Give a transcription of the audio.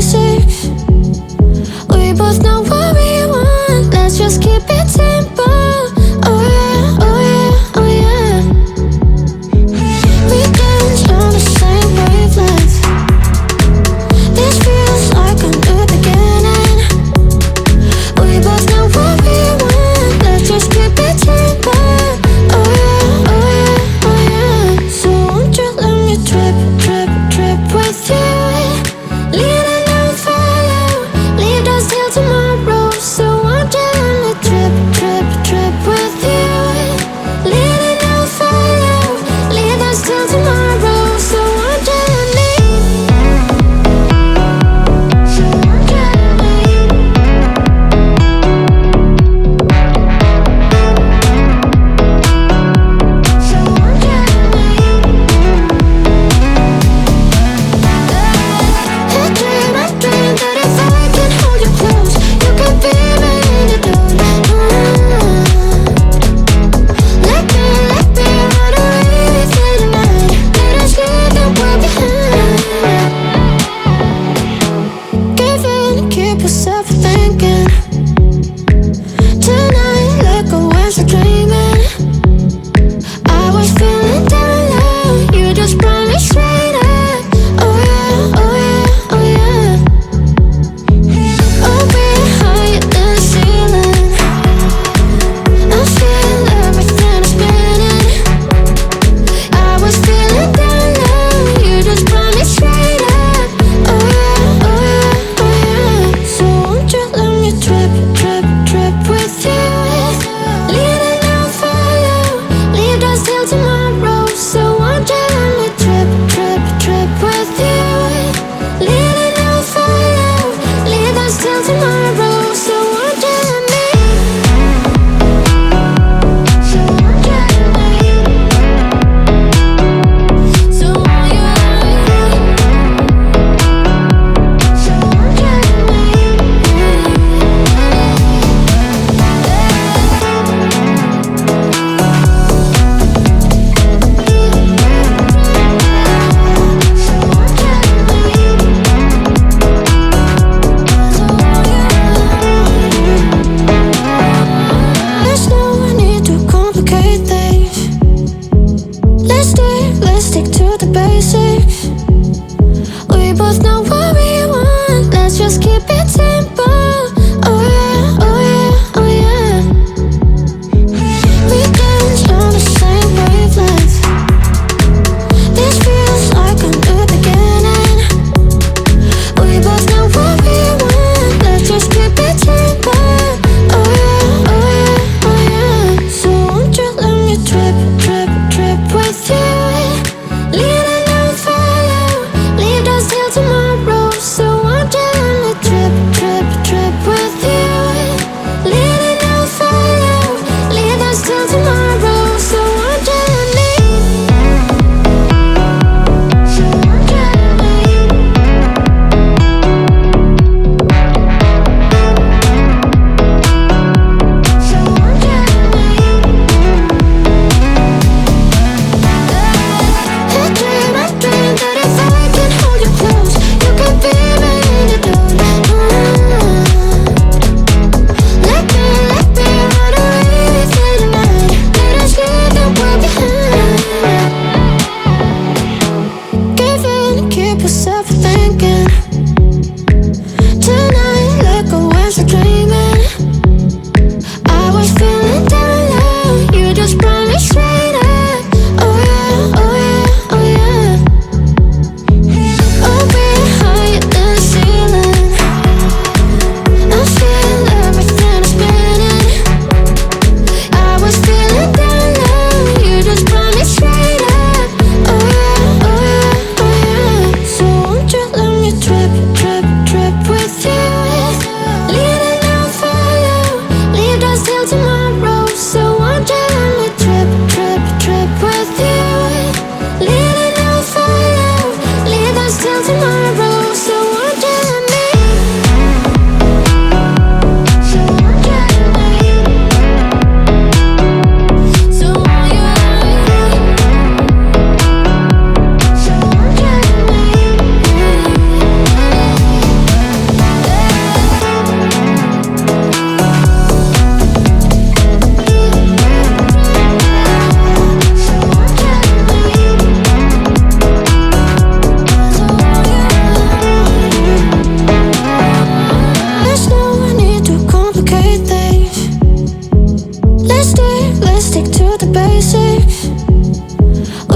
basics. We both know what we want, let's just keep it simple. Oh yeah, oh yeah, oh yeah. We dance on the same wavelength. This feels like a new beginning. We both know what we want, let's just keep it simple. Oh yeah, oh yeah, oh yeah. So won't you let me trip, trip, trip with you? Leading and follow, leave us till tomorrow. So won't you let me trip, trip, trip with you? Leading and follow, leave us till tomorrow. So won't you let me? So won't you let me? So won't you let me? I dream that if I can hold you close, you could be my antidote. Let me run away with you tonight. Let us leave the world behind. Give in, keep yourself thinking. Tonight, let go and start dreaming. I was feeling down low, you just brought me straight up. Oh yeah, oh yeah, oh yeah. Oh, we're higher than the ceiling. I feel everything is spinning. I was feeling down low, you just brought me straight up. Oh yeah, oh yeah, oh yeah. So won't you let me trip, trip, trip with you? Leading and follow, leave us till tomorrow. So won't you let me trip, trip, trip with you? Leading and follow, leave us till tomorrow. So won't you let me? So won't you let me? So won't you let me? So won't you let me? There's no need to complicate things. Let's stick to the basics. We both know what we want, let's just keep it simple. Oh yeah, oh yeah, oh yeah. We dance on the same wavelength. This feels like a new beginning. We both know what we want, let's just keep it simple. Oh yeah, oh yeah, oh yeah. So won't you let me trip, trip, trip with you? Leading and follow, say